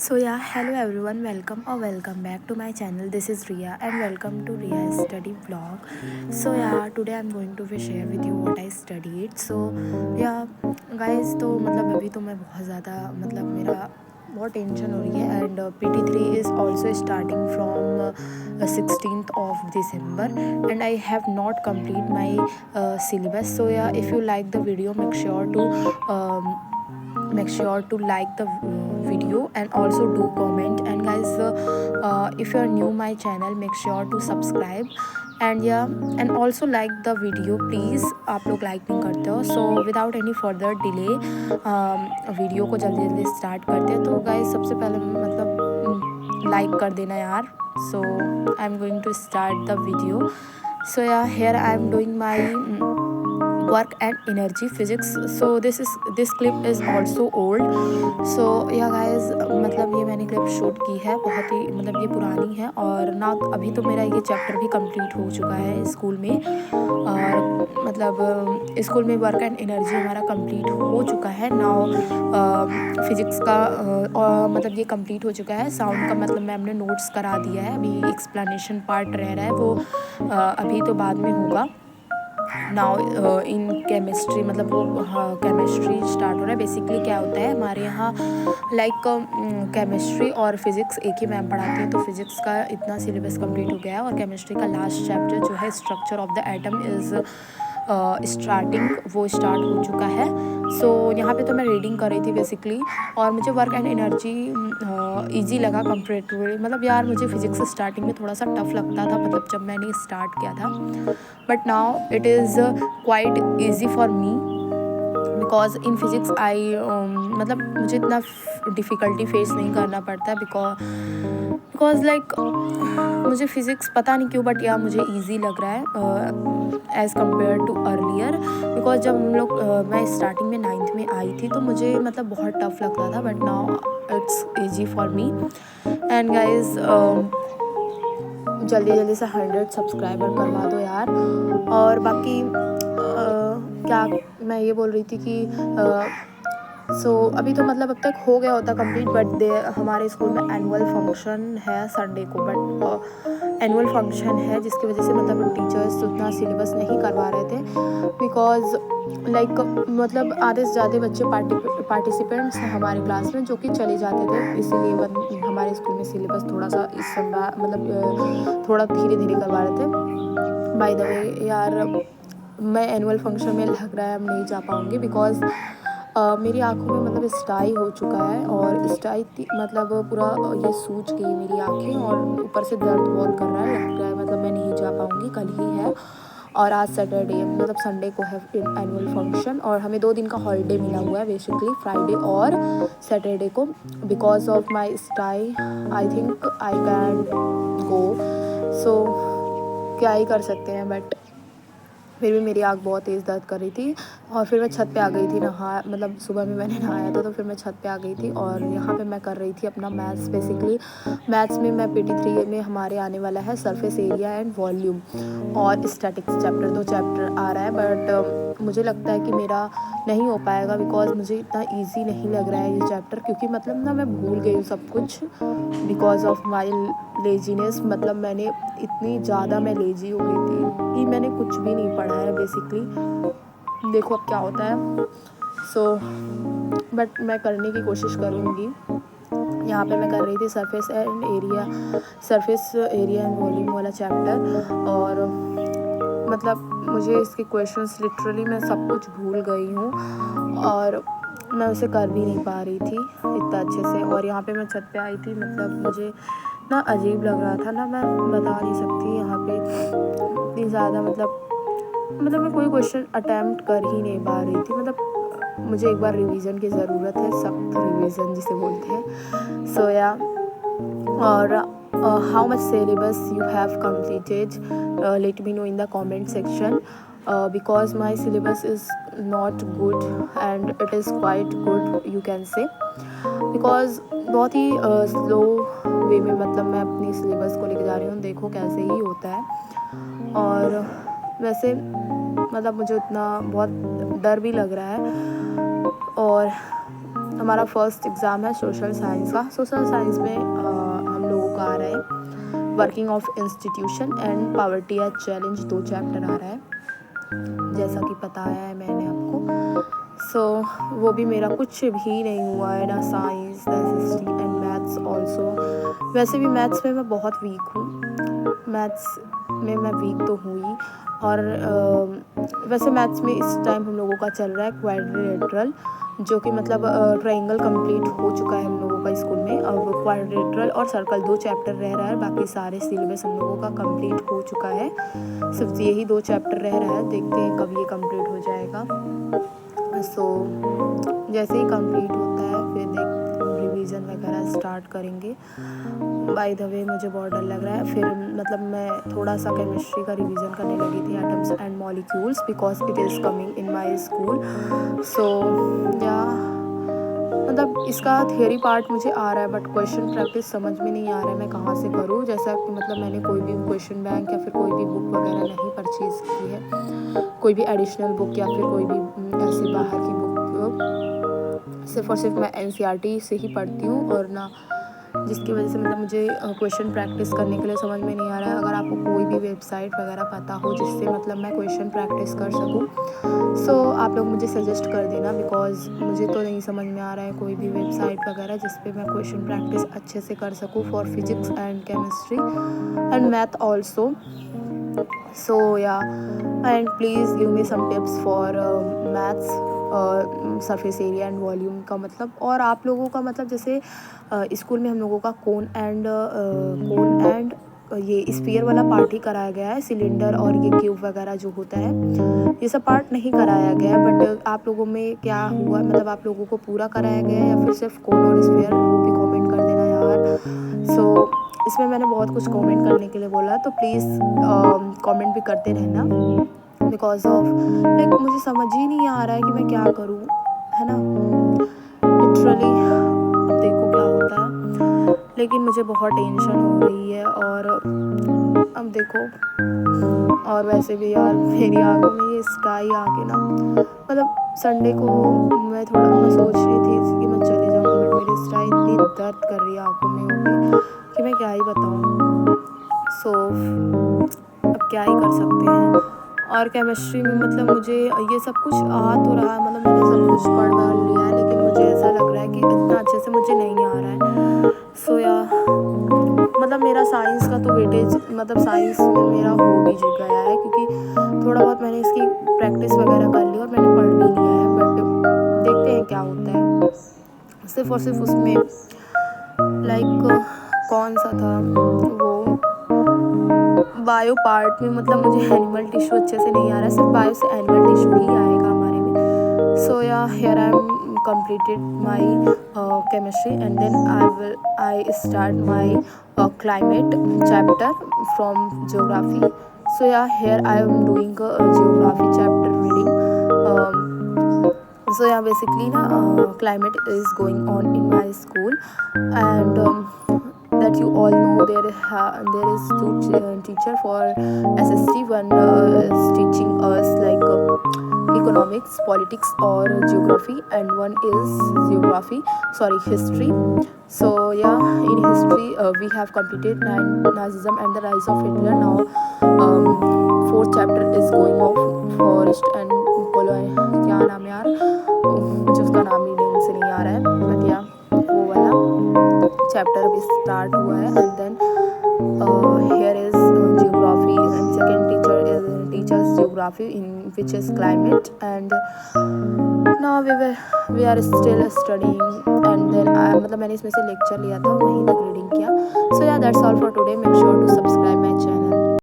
So yeah, hello everyone, welcome back to my channel. This is Ria and welcome to Ria's study vlog. So yeah, today I'm going to share with you what I studied. So yeah, guys, तो मतलब अभी तो मैं बहुत ज़्यादा मतलब मेरा बहुत टेंशन हो रही है and PT3 is also starting from 16th of December and I have not complete my syllabus. So yeah, if you like the video, make sure to like the video and also do comment. And guys, if you're new my channel, make sure to subscribe and yeah, and also like the video please. आप लोग like नहीं करते हो, so without any further delay video को जल्दी जल्दी start करते हैं. तो गाइस सबसे पहले मतलब लाइक कर देना यार. So I am going to start the video. So yeah, here I am doing my work and energy physics. So this clip is also old. So yeah guys, मतलब ये मैंने क्लिप शूट की है, बहुत ही मतलब ये पुरानी है और ना अभी तो मेरा ये चैप्टर भी कंप्लीट हो चुका है स्कूल में. और मतलब स्कूल में वर्क एंड एनर्जी हमारा कंप्लीट हो चुका है. नाउ फिज़िक्स का मतलब ये कंप्लीट हो चुका है. साउंड का मतलब मैम ने नोट्स करा दिया है, अभी एक्सप्लेनेशन पार्ट रह रहा है, वो अभी तो बाद में होगा. नाउ इन केमिस्ट्री मतलब वो केमिस्ट्री स्टार्ट हो रहा है. बेसिकली क्या होता है हमारे यहाँ लाइक केमिस्ट्री और फिज़िक्स एक ही मैम पढ़ाती है. तो फिज़िक्स का इतना सिलेबस कंप्लीट हो गया है और केमिस्ट्री का लास्ट चैप्टर जो है structure of the atom is starting, वो स्टार्ट हो चुका है. सो यहाँ पे तो मैं रीडिंग कर रही थी बेसिकली और मुझे वर्क एंड एनर्जी ईजी लगा कंपेरेटिवली. मतलब यार मुझे फिज़िक्स स्टार्टिंग में थोड़ा सा टफ लगता था मतलब जब मैंने स्टार्ट किया था, but now it is quite easy for me because in physics I मतलब मुझे इतना डिफ़िकल्टी फेस नहीं करना पड़ता बिकॉज लाइक मुझे फ़िज़िक्स पता नहीं क्यों बट या मुझे इजी लग रहा है as compare to earlier. Because जब हम लोग मैं स्टार्टिंग में 9th में आई थी तो मुझे मतलब बहुत टफ लगता था, but now it's easy for me. And guys जल्दी जल्दी से 100 सब्सक्राइबर करवा दो यार. और बाकी क्या मैं ये बोल रही थी कि सो अभी तो मतलब अब तक हो गया होता कंप्लीट, बट हमारे स्कूल में एनुअल फंक्शन है संडे को. बट एनुअल फंक्शन है जिसकी वजह से मतलब टीचर्स उतना सिलेबस नहीं करवा रहे थे बिकॉज लाइक मतलब आधे से ज़्यादा बच्चे पार्टिसिपेंट्स हैं हमारे क्लास में जो कि चले जाते थे. इसीलिए हमारे स्कूल में सिलेबस थोड़ा सा इस समय मतलब थोड़ा धीरे धीरे करवा रहे थे. बाय द वे यार, मैं एनुअल फंक्शन में लग रहा है अब नहीं जा पाऊँगी बिकॉज मेरी आँखों में मतलब स्टाई हो चुका है और स्टाई मतलब पूरा ये सूज गई मेरी आँखें और ऊपर से दर्द बहुत कर रहा है. लग रहा है मतलब मैं नहीं जा पाऊँगी. कल ही है और आज सैटरडे मतलब संडे को है एनुअल फंक्शन और हमें 2 दिन का हॉलीडे मिला हुआ है बेसिकली, फ्राइडे और सैटरडे को. Because of my sty I think I can go. So क्या ही कर सकते हैं, बट फिर भी मेरी आँख बहुत तेज़ दर्द कर रही थी. और फिर मैं छत पे आ गई थी मतलब सुबह में मैंने नहाया था तो फिर मैं छत पे आ गई थी और यहाँ पे मैं कर रही थी अपना मैथ्स. बेसिकली मैथ्स में मैं PT3 में हमारे आने वाला है सरफेस एरिया एंड वॉल्यूम और स्टैटिक्स चैप्टर, 2 चैप्टर आ रहा है. बट मुझे लगता है कि मेरा नहीं हो पाएगा बिकॉज मुझे इतना ईजी नहीं लग रहा है ये चैप्टर, क्योंकि मतलब ना मैं भूल गई हूँ सब कुछ बिकॉज ऑफ माई लेजीनेस. मतलब मैंने इतनी ज़्यादा मैं लेजी हो गई थी कि मैंने कुछ भी नहीं पढ़ा है बेसिकली. देखो अब क्या होता है. सो बट मैं करने की कोशिश करूँगी. यहाँ पे मैं कर रही थी सरफेस एरिया एंड वॉल्यूम वाला चैप्टर और मतलब मुझे इसके क्वेश्चंस लिटरली मैं सब कुछ भूल गई हूँ और मैं उसे कर भी नहीं पा रही थी इतना अच्छे से. और यहाँ पे मैं छत पे आई थी, मतलब मुझे ना अजीब लग रहा था ना, मैं बता नहीं सकती. यहाँ पे इतनी ज़्यादा मतलब मैं कोई क्वेश्चन अटैम्प्ट कर ही नहीं पा रही थी. मतलब मुझे एक बार रिवीजन की ज़रूरत है, सख्त रिवीजन जिसे बोलते हैं. सो या और how much syllabus you have completed, let me know in the comment section because my syllabus is not good and it is quite good you can say because बहुत ही स्लो वे में मतलब मैं अपनी सिलेबस को लेके जा रही हूँ. देखो कैसे ही होता है. और वैसे मतलब मुझे उतना बहुत डर भी लग रहा है और हमारा फर्स्ट एग्ज़ाम है सोशल साइंस का। सोशल साइंस में हम लोगों का आ रहा है working of institution and poverty as challenge, 2 chapter आ रहा है जैसा कि बताया है मैंने आपको। सो वो भी मेरा कुछ भी नहीं हुआ है, ना साइंस ना हिस्ट्री एंड मैथ्स ऑल्सो। वैसे भी मैथ्स में मैं बहुत वीक हूँ, मैथ्स में मैं वीक तो हुई। और वैसे मैथ्स में इस टाइम हम लोगों का चल रहा है क्वाड्रिलेटरल, जो कि मतलब ट्रायंगल कंप्लीट हो चुका है हम लोगों का स्कूल में। अब क्वाड्रिलेटरल और सर्कल 2 चैप्टर रह रहा है, बाकी सारे सिलेबस हम लोगों का कंप्लीट हो चुका है, सिर्फ यही 2 चैप्टर रह रहा है। देखते हैं कब ये कंप्लीट हो जाएगा। सो जैसे ही कंप्लीट होता है फिर रिवीजन वगैरह स्टार्ट करेंगे। बाय द वे मुझे बहुत डर लग रहा है, फिर मतलब मैं थोड़ा सा केमिस्ट्री का रिवीजन करने लगी थी, atoms and molecules, because it is coming in my school. So या मतलब इसका थियोरी पार्ट मुझे आ रहा है, बट क्वेश्चन प्रैक्टिस समझ में नहीं आ रहा है मैं कहाँ से करूँ। जैसा कि मतलब मैंने कोई भी क्वेश्चन बैंक या फिर कोई भी बुक वगैरह नहीं परचेज़ की है, कोई भी एडिशनल बुक या फिर कोई भी ऐसे बाहर की बुक। सिर्फ और सिर्फ मैं NCERT से ही पढ़ती हूँ, और ना जिसकी वजह से मतलब मुझे क्वेश्चन प्रैक्टिस करने के लिए समझ में नहीं आ रहा है। अगर आपको कोई भी वेबसाइट वगैरह पता हो जिससे मतलब मैं क्वेश्चन प्रैक्टिस कर सकूँ, सो आप लोग मुझे सजेस्ट कर देना, बिकॉज मुझे तो नहीं समझ में आ रहा है कोई भी वेबसाइट वगैरह जिस पे मैं क्वेश्चन प्रैक्टिस अच्छे से कर सकूँ for physics and chemistry and math also. So yeah, and please give me some tips for maths, surface area and volume का मतलब। और आप लोगों का मतलब जैसे स्कूल में हम लोगों का कोन एंड ये स्फीयर वाला पार्ट ही कराया गया है, सिलेंडर और ये क्यूब वगैरह जो होता है ये सब पार्ट नहीं कराया गया है। बट आप लोगों में क्या हुआ, मतलब आप लोगों को पूरा कराया गया है या फिर सिर्फ कोन और स्फीयर, वो भी कमेंट कर देना यार। सो इसमें मैंने बहुत कुछ कमेंट करने के लिए बोला, तो प्लीज़ कमेंट भी करते रहना, बिकॉज ऑफ लाइक मुझे समझ ही नहीं आ रहा है कि मैं क्या करूँ, है ना। लिटरली अब देखो क्या होता है, लेकिन मुझे बहुत टेंशन हो रही है। और अब देखो, और वैसे भी यार मेरी आंखों में ये स्काई आके ना, मतलब संडे को मैं सोच रही थी कि मैं चले जाऊँगी, बट मेरी स्काई इतनी दर्द कर रही है आंखों में होगी कि मैं क्या ही बताऊँ। सो अब क्या ही कर सकते हैं। और केमिस्ट्री में मतलब मुझे ये सब कुछ आ तो रहा है, मतलब मैंने सब कुछ पढ़ लिया है, लेकिन मुझे ऐसा लग रहा है कि इतना अच्छे से मुझे नहीं आ रहा है। सो या मतलब मेरा साइंस का तो वेटेज मतलब साइंस में मेरा हो भी गया है, क्योंकि थोड़ा बहुत मैंने इसकी प्रैक्टिस वगैरह कर ली और मैंने पढ़ भी लिया है। बट देखते हैं क्या होता है। सिर्फ और सिर्फ उसमें लाइक कौन सा था वो बायो पार्ट में, मतलब मुझे एनिमल टिश्यू अच्छे से नहीं आ रहा है, सिर्फ बायो से एनिमल टिश्यू ही आएगा हमारे में। सो या here I am completed my chemistry, and then I start my climate chapter from geography. So yeah, here I am doing a geography chapter reading. So yeah, basically na climate is going on in my school, and that you all know there is two teacher for SST. One is teaching us like economics, politics or geography, and one is history. So yeah, in history we have completed Nazism and the rise of Hitler. Now 4th chapter is going on forest and क्या नाम है यार, मुझे उसका नाम ही ढंग से नहीं आ रहा है, बट या वो वाला चैप्टर भी स्टार्ट हुआ है। And then here is geography, and second teacher teaches geography in which is climate, and now we are still studying. And then मतलब मैंने इसमें से लेक्चर लिया था, वहीं तक रीडिंग किया। So yeah, that's all for today. Make sure to subscribe